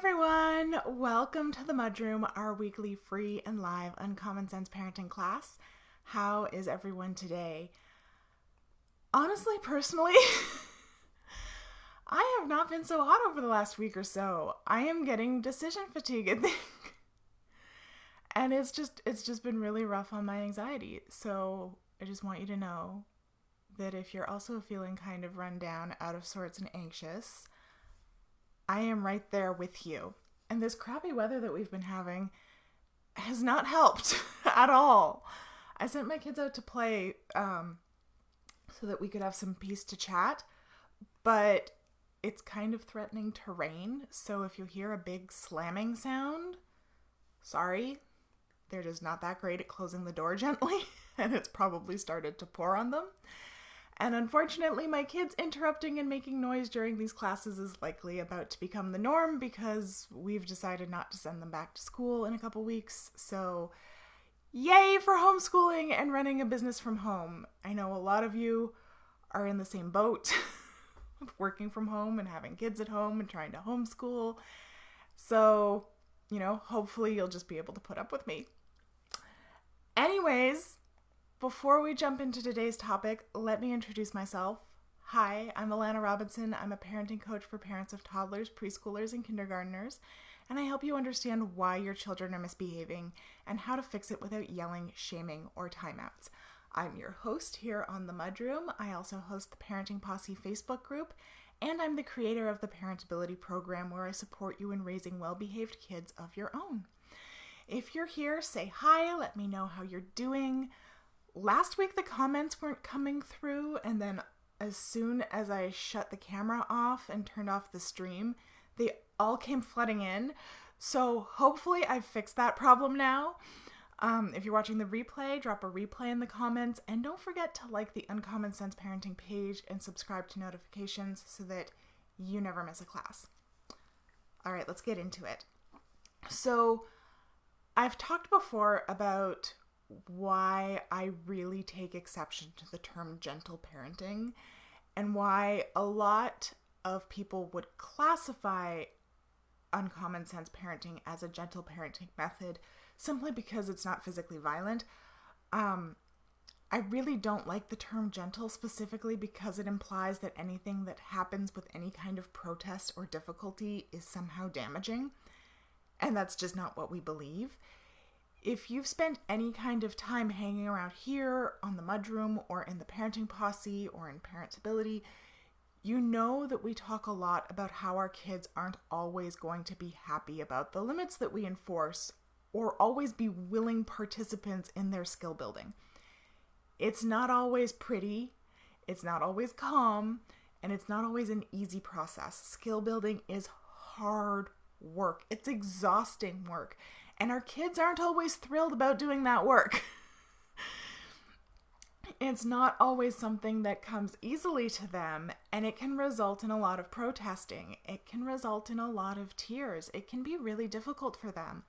everyone! Welcome to the MudRoom, our weekly free and live Uncommon Sense parenting class. How is everyone today? Honestly, personally, I have not been so hot over the last week or so. I am getting decision fatigue, I think. And it's just been really rough on my anxiety. So I just want you to know that if you're also feeling kind of run down, out of sorts, and anxious, I am right there with you. And this crappy weather that we've been having has not helped at all. I sent my kids out to play so that we could have some peace to chat, but it's kind of threatening to rain. So if you hear a big slamming sound, sorry, they're just not that great at closing the door gently, and it's probably started to pour on them. And unfortunately, my kids interrupting and making noise during these classes is likely about to become the norm because we've decided not to send them back to school in a couple weeks. So yay for homeschooling and running a business from home. I know a lot of you are in the same boat, working from home and having kids at home and trying to homeschool. So, hopefully you'll just be able to put up with me. Anyways, before we jump into today's topic, let me introduce myself. Hi, I'm Allana Robinson. I'm a parenting coach for parents of toddlers, preschoolers, and kindergartners, and I help you understand why your children are misbehaving and how to fix it without yelling, shaming, or timeouts. I'm your host here on the MudRoom. I also host the Parenting Posse Facebook group, and I'm the creator of the Parentability program where I support you in raising well-behaved kids of your own. If you're here, say hi, let me know how you're doing. Last week, the comments weren't coming through, and then as soon as I shut the camera off and turned off the stream, they all came flooding in. So hopefully I've fixed that problem now. If you're watching the replay, drop a replay in the comments, and don't forget to like the Uncommon Sense Parenting page and subscribe to notifications so that you never miss a class. All right, let's get into it. So I've talked before about why I really take exception to the term gentle parenting and why a lot of people would classify uncommon sense parenting as a gentle parenting method simply because it's not physically violent. I really don't like the term gentle specifically because it implies that anything that happens with any kind of protest or difficulty is somehow damaging, and that's just not what we believe. If you've spent any kind of time hanging around here on the MudRoom or in the Parenting Posse or in Parentability, you know that we talk a lot about how our kids aren't always going to be happy about the limits that we enforce or always be willing participants in their skill building. It's not always pretty, it's not always calm, and it's not always an easy process. Skill building is hard work. It's exhausting work. And our kids aren't always thrilled about doing that work. It's not always something that comes easily to them, and it can result in a lot of protesting. It can result in a lot of tears. It can be really difficult for them.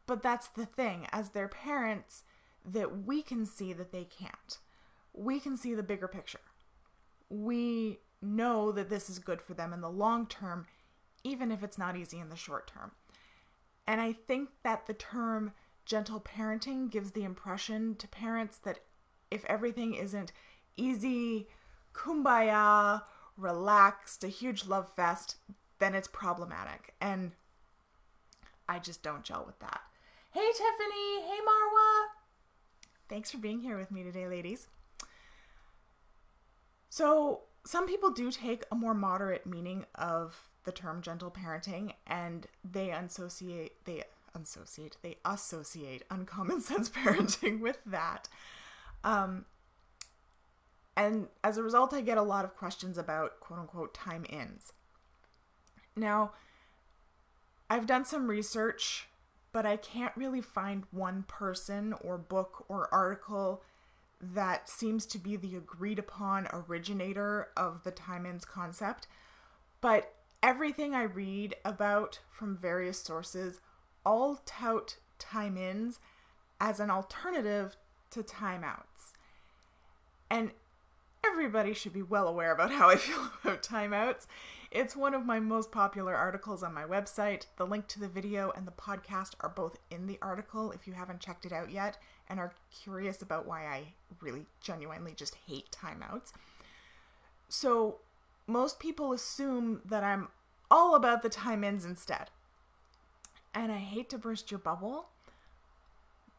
But that's the thing, as their parents, that we can see that they can't. We can see the bigger picture. We know that this is good for them in the long term, even if it's not easy in the short term. And I think that the term gentle parenting gives the impression to parents that if everything isn't easy, kumbaya, relaxed, a huge love fest, then it's problematic. And I just don't gel with that. Hey, Tiffany. Hey, Marwa. Thanks for being here with me today, ladies. So some people do take a more moderate meaning of the term gentle parenting, and they associate uncommon sense parenting with that. And as a result, I get a lot of questions about quote unquote TimeIns. Now, I've done some research, but I can't really find one person or book or article that seems to be the agreed upon originator of the TimeIns concept. But everything I read about from various sources all tout TimeIns as an alternative to timeouts. And Everybody should be well aware about how I feel about timeouts. It's one of my most popular articles on my website. The link to the video and the podcast are both in the article if you haven't checked it out yet and are curious about why I really genuinely just hate timeouts. So most people assume that I'm all about the TimeIns instead. And I hate to burst your bubble,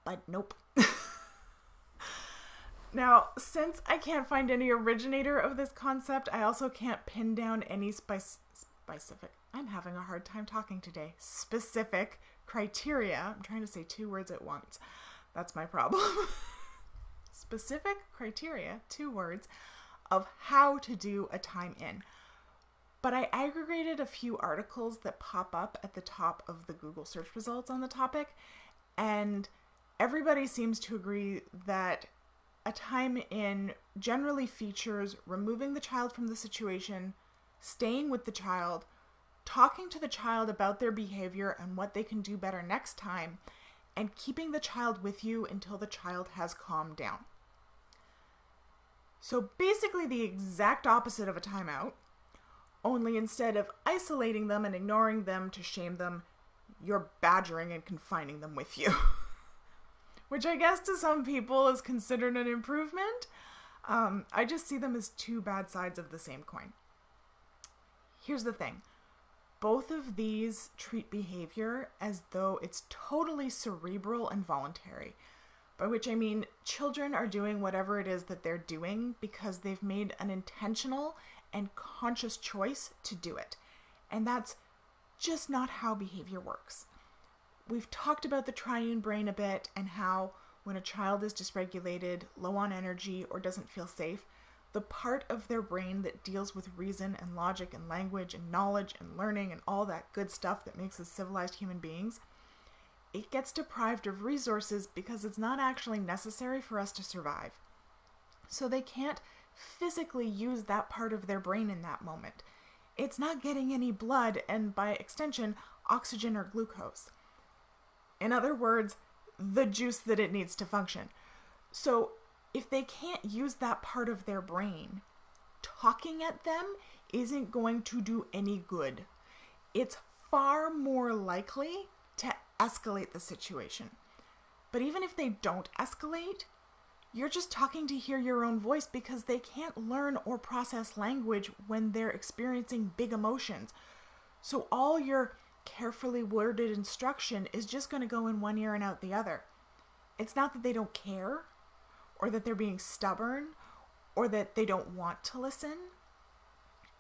but nope. Now, since I can't find any originator of this concept, I also can't pin down any specific, I'm having a hard time talking today, specific criteria. I'm trying to say 2 words at once. That's my problem. Specific criteria, 2 words, of how to do a time-in. But I aggregated a few articles that pop up at the top of the Google search results on the topic, and everybody seems to agree that a time-in generally features removing the child from the situation, staying with the child, talking to the child about their behavior and what they can do better next time, and keeping the child with you until the child has calmed down. So basically the exact opposite of a timeout, only instead of isolating them and ignoring them to shame them, you're badgering and confining them with you. Which I guess to some people is considered an improvement. I just see them as 2 bad sides of the same coin. Here's the thing. Both of these treat behavior as though it's totally cerebral and voluntary, by which I mean children are doing whatever it is that they're doing because they've made an intentional and conscious choice to do it. And that's just not how behavior works. We've talked about the Triune Brain a bit and how when a child is dysregulated, low on energy, or doesn't feel safe, the part of their brain that deals with reason and logic and language and knowledge and learning and all that good stuff that makes us civilized human beings, it gets deprived of resources because it's not actually necessary for us to survive. So they can't physically use that part of their brain in that moment. It's not getting any blood and, by extension, oxygen or glucose. In other words, the juice that it needs to function. So if they can't use that part of their brain, talking at them isn't going to do any good. It's far more likely to escalate the situation. But even if they don't escalate, you're just talking to hear your own voice because they can't learn or process language when they're experiencing big emotions. So all your carefully worded instruction is just going to go in one ear and out the other. It's not that they don't care, or that they're being stubborn, or that they don't want to listen.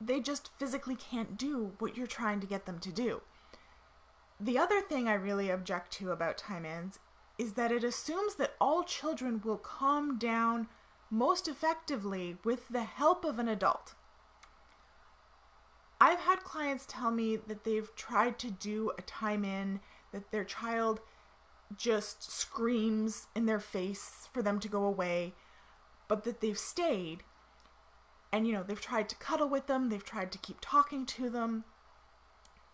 They just physically can't do what you're trying to get them to do. The other thing I really object to about TimeIns is that it assumes that all children will calm down most effectively with the help of an adult. I've had clients tell me that they've tried to do a time-in, that their child just screams in their face for them to go away, but that they've stayed. And, they've tried to cuddle with them, they've tried to keep talking to them,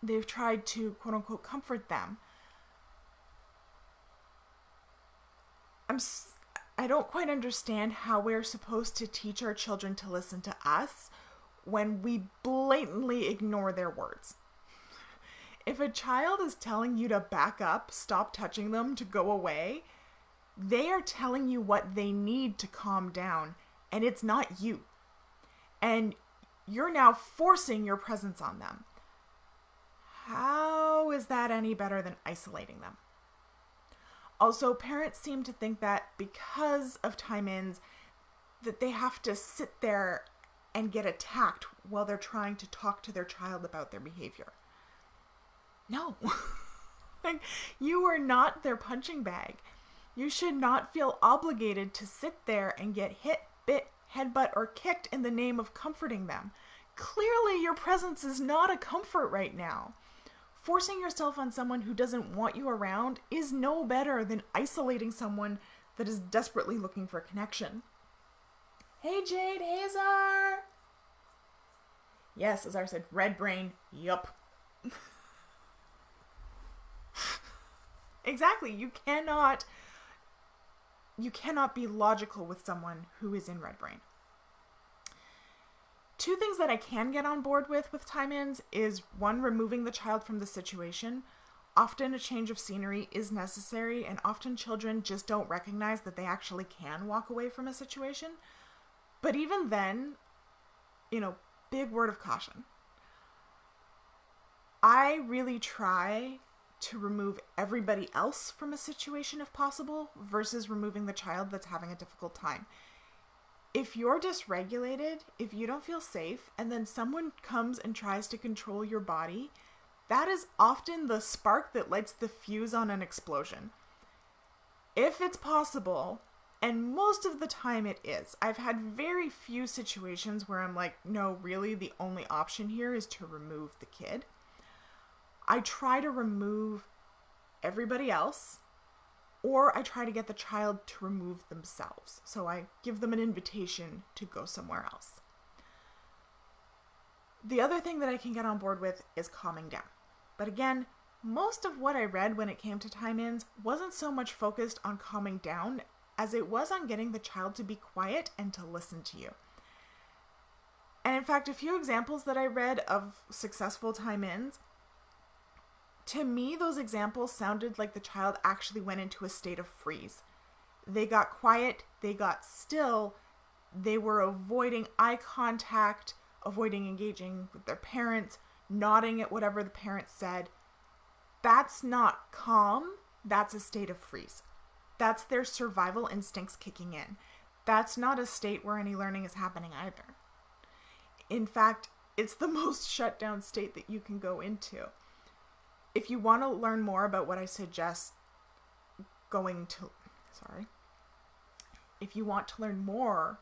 they've tried to, quote-unquote, comfort them. I don't quite understand how we're supposed to teach our children to listen to us when we blatantly ignore their words. If a child is telling you to back up, stop touching them, to go away, they are telling you what they need to calm down, and it's not you. And you're now forcing your presence on them. How is that any better than isolating them? Also, parents seem to think that because of time-ins, that they have to sit there and get attacked while they're trying to talk to their child about their behavior. No. You are not their punching bag. You should not feel obligated to sit there and get hit, bit, headbutt, or kicked in the name of comforting them. Clearly, your presence is not a comfort right now. Forcing yourself on someone who doesn't want you around is no better than isolating someone that is desperately looking for connection. Hey Jade, hey Azar! Yes, Azar said, red brain, yup. Exactly, you cannot be logical with someone who is in red brain. Two things that I can get on board with TimeIns is one, removing the child from the situation. Often a change of scenery is necessary, and often children just don't recognize that they actually can walk away from a situation. But even then, big word of caution. I really try to remove everybody else from a situation if possible versus removing the child that's having a difficult time. If you're dysregulated, if you don't feel safe, and then someone comes and tries to control your body, that is often the spark that lights the fuse on an explosion. If it's possible, and most of the time it is, I've had very few situations where I'm like, no, really, the only option here is to remove the kid. I try to remove everybody else, or I try to get the child to remove themselves. So I give them an invitation to go somewhere else. The other thing that I can get on board with is calming down. But again, most of what I read when it came to TimeIns wasn't so much focused on calming down as it was on getting the child to be quiet and to listen to you. And in fact, a few examples that I read of successful TimeIns, to me, those examples sounded like the child actually went into a state of freeze. They got quiet, they got still, they were avoiding eye contact, avoiding engaging with their parents, nodding at whatever the parents said. That's not calm, that's a state of freeze. That's their survival instincts kicking in. That's not a state where any learning is happening either. In fact, it's the most shut down state that you can go into. If you want to learn more about what I suggest if you want to learn more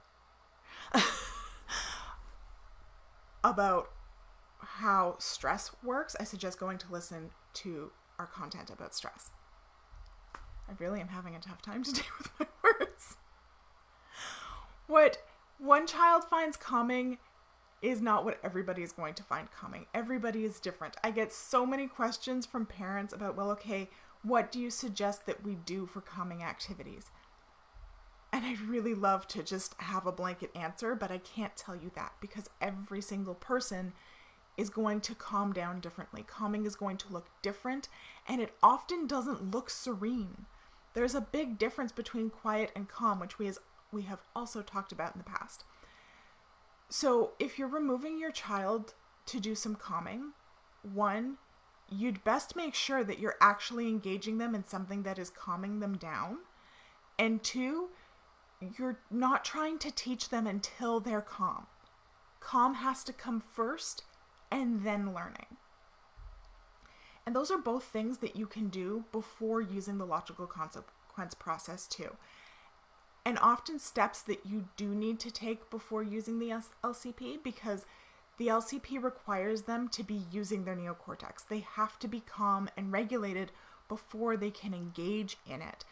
about how stress works, I suggest going to listen to our content about stress. I really am having a tough time today with my words. What one child finds calming is not what everybody is going to find calming. Everybody is different. I get so many questions from parents about, what do you suggest that we do for calming activities? And I'd really love to just have a blanket answer, but I can't tell you that because every single person is going to calm down differently. Calming is going to look different, and it often doesn't look serene. There's a big difference between quiet and calm, which we have also talked about in the past. So if you're removing your child to do some calming, one, you'd best make sure that you're actually engaging them in something that is calming them down. And two, you're not trying to teach them until they're calm. Calm has to come first and then learning. And those are both things that you can do before using the logical consequence process too. And often steps that you do need to take before using the LCP, because the LCP requires them to be using their neocortex. They have to be calm and regulated before they can engage in it.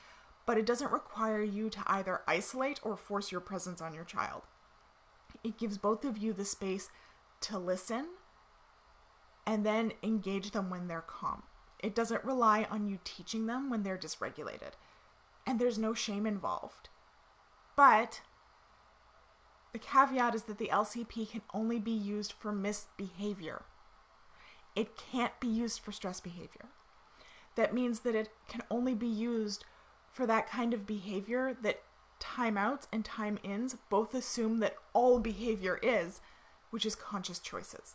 But it doesn't require you to either isolate or force your presence on your child. It gives both of you the space to listen and then engage them when they're calm. It doesn't rely on you teaching them when they're dysregulated. And there's no shame involved. But the caveat is that the LCP can only be used for misbehavior. It can't be used for stress behavior. That means that it can only be used for that kind of behavior that timeouts and time-ins both assume that all behavior is, which is conscious choices.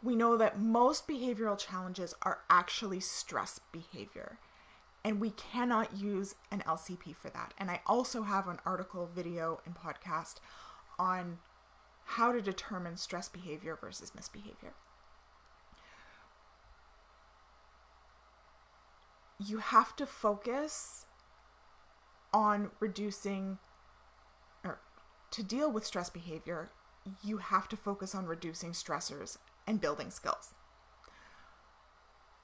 We know that most behavioral challenges are actually stress behavior. And we cannot use an LCP for that. And I also have an article, video, and podcast on how to determine stress behavior versus misbehavior. You have to focus on reducing, or to deal with stress behavior, you have to focus on reducing stressors and building skills.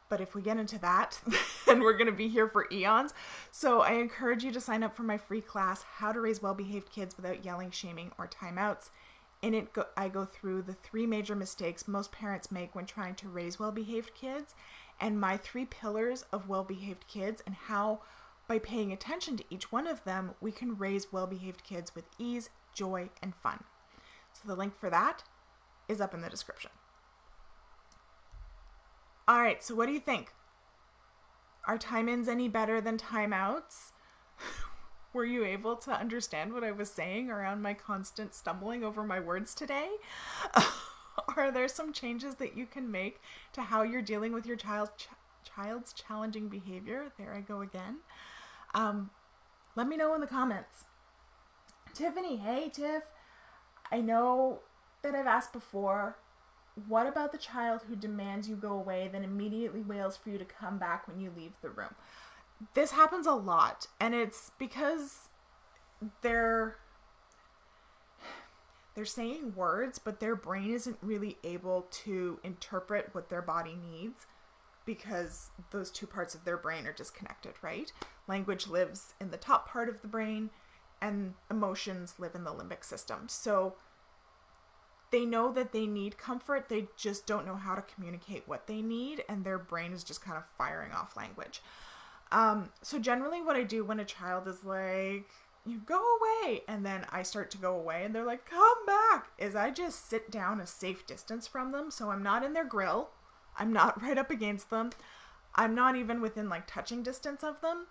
But if we get into that, then we're going to be here for eons. So I encourage you to sign up for my free class, How to Raise Well-Behaved Kids Without Yelling, Shaming, or Timeouts. In it, I go through the 3 major mistakes most parents make when trying to raise well-behaved kids, and my 3 pillars of well-behaved kids, and how, by paying attention to each one of them, we can raise well-behaved kids with ease, joy, and fun. So the link for that is up in the description. All right, so what do you think? Are time-ins any better than timeouts? Were you able to understand what I was saying around my constant stumbling over my words today? Are there some changes that you can make to how you're dealing with your child's challenging behavior? There I go again. Let me know in the comments. Tiffany, hey Tiff. I know that I've asked before, what about the child who demands you go away, then immediately wails for you to come back when you leave the room? This happens a lot, and it's because they're saying words, but their brain isn't really able to interpret what their body needs because those two parts of their brain are disconnected, right? Language lives in the top part of the brain, and emotions live in the limbic system. So they know that they need comfort, they just don't know how to communicate what they need, and their brain is just kind of firing off language. So generally what I do when a child is like, you go away, and then I start to go away and they're like, come back, is I just sit down a safe distance from them. So I'm not in their grill, I'm not right up against them, I'm not even within like touching distance of them.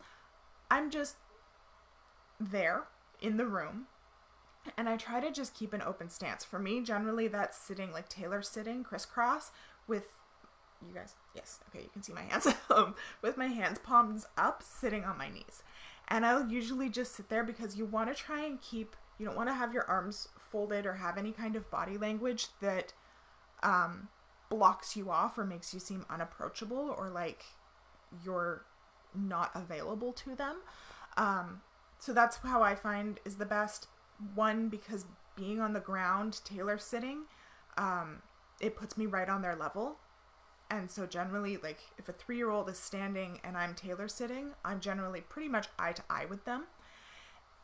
I'm just there in the room, and I try to just keep an open stance. For me, generally that's sitting like Taylor sitting crisscross with, you guys, yes, okay, you can see my hands, with my hands palms up, sitting on my knees. And I'll usually just sit there because you want to try and keep, you don't want to have your arms folded or have any kind of body language that blocks you off or makes you seem unapproachable or like you're not available to them. So that's how I find is the best. One, because being on the ground, Taylor sitting, it puts me right on their level. And so generally, like if a 3-year-old is standing and I'm Taylor sitting, I'm generally pretty much eye to eye with them.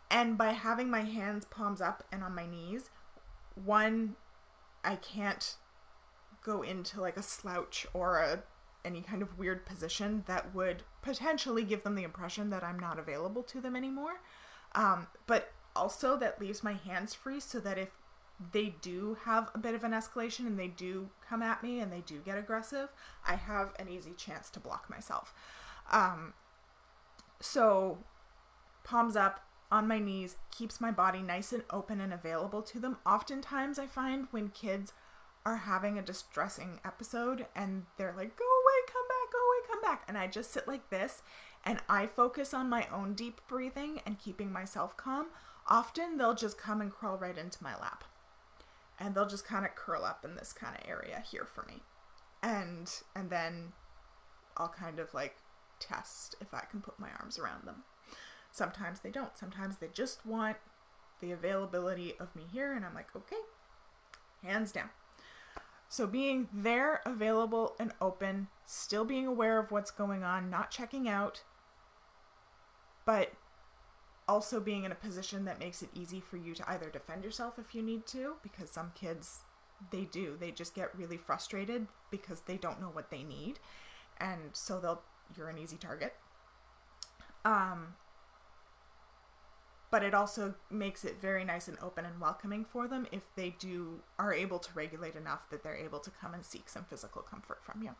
And by having my hands palms up and on my knees, one, I can't go into like a slouch or any kind of weird position that would potentially give them the impression that I'm not available to them anymore. But also that leaves my hands free so that if they do have a bit of an escalation and they do come at me and they do get aggressive, I have an easy chance to block myself. So palms up on my knees keeps my body nice and open and available to them. Oftentimes I find when kids are having a distressing episode and they're like, go away, come back, go away, come back. And I just sit like this and I focus on my own deep breathing and keeping myself calm. Often they'll just come and crawl right into my lap. And they'll just kind of curl up in this kind of area here for me. And then I'll kind of like test if I can put my arms around them. Sometimes they don't. Sometimes they just want the availability of me here. And I'm like, okay, hands down. So being there, available and open, still being aware of what's going on, not checking out, but also being in a position that makes it easy for you to either defend yourself if you need to, because some kids, they just get really frustrated because they don't know what they need. And so you're an easy target. But it also makes it very nice and open and welcoming for them if they are able to regulate enough that they're able to come and seek some physical comfort from you.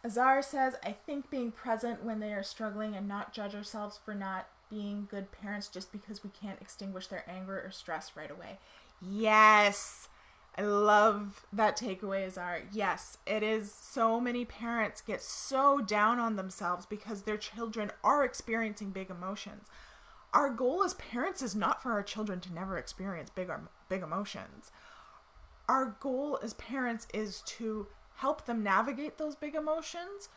Azar says, I think being present when they are struggling and not judge ourselves for not being good parents just because we can't extinguish their anger or stress right away. Yes. I love that takeaway, Azar. Yes, it is. So many parents get so down on themselves because their children are experiencing big emotions. Our goal as parents is not for our children to never experience big emotions. Our goal as parents is to help them navigate those big emotions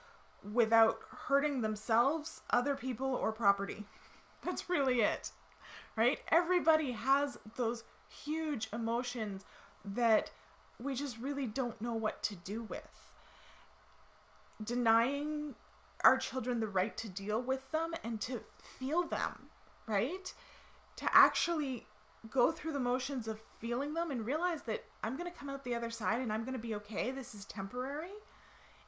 without hurting themselves, other people, or property. That's really it, right? Everybody has those huge emotions that we just really don't know what to do with. Denying our children the right to deal with them and to feel them, right? To actually go through the motions of feeling them and realize that I'm going to come out the other side and I'm going to be okay, this is temporary,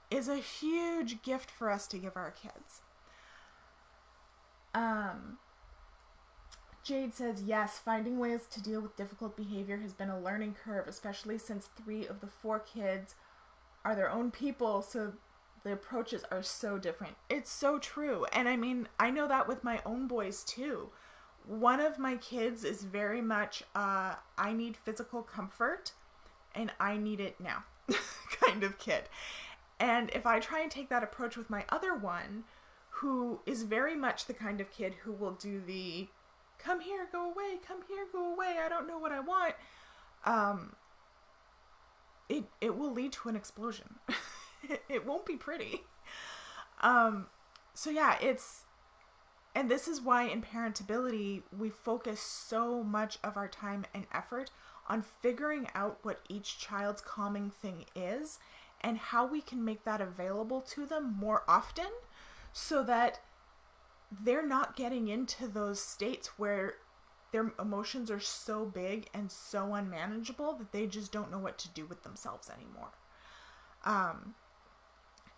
is a huge gift for us to give our kids. Jade says, yes, finding ways to deal with difficult behavior has been a learning curve, especially since 3 of the 4 kids are their own people, so the approaches are so different. It's so true. And I mean, I know that with my own boys too. One of my kids is very much, I need physical comfort and I need it now kind of kid. And if I try and take that approach with my other one, who is very much the kind of kid who will do the come here, go away, come here, go away, I don't know what I want, it will lead to an explosion. It won't be pretty. So yeah, and this is why in parentability, we focus so much of our time and effort on figuring out what each child's calming thing is and how we can make that available to them more often so that they're not getting into those states where their emotions are so big and so unmanageable that they just don't know what to do with themselves anymore.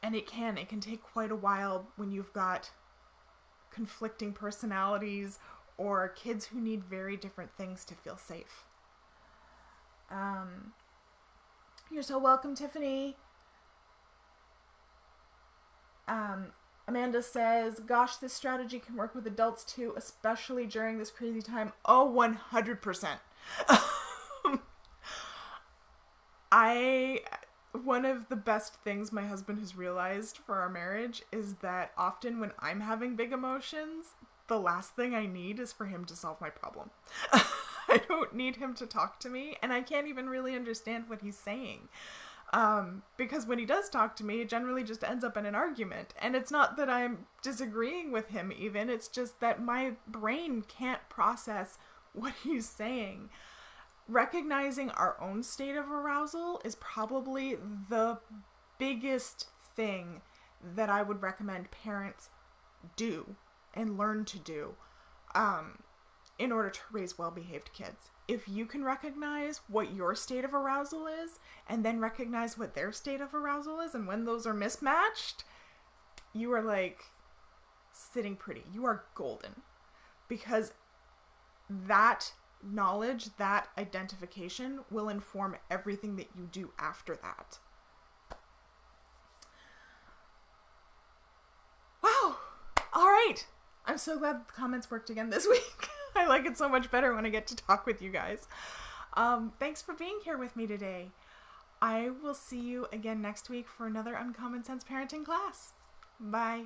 And it can take quite a while when you've got conflicting personalities or kids who need very different things to feel safe. You're so welcome, Tiffany. Amanda says, gosh, this strategy can work with adults too, especially during this crazy time. Oh, 100%. One of the best things my husband has realized for our marriage is that often when I'm having big emotions, the last thing I need is for him to solve my problem. I don't need him to talk to me, and I can't even really understand what he's saying. Because when he does talk to me, it generally just ends up in an argument. And it's not that I'm disagreeing with him even, it's just that my brain can't process what he's saying. Recognizing our own state of arousal is probably the biggest thing that I would recommend parents do and learn to do in order to raise well-behaved kids. If you can recognize what your state of arousal is and then recognize what their state of arousal is, and when those are mismatched, you are like sitting pretty. You are golden, because that knowledge, that identification will inform everything that you do after that. Wow. All right. I'm so glad the comments worked again this week. I like it so much better when I get to talk with you guys. Thanks for being here with me today. I will see you again next week for another Uncommon Sense Parenting class. Bye.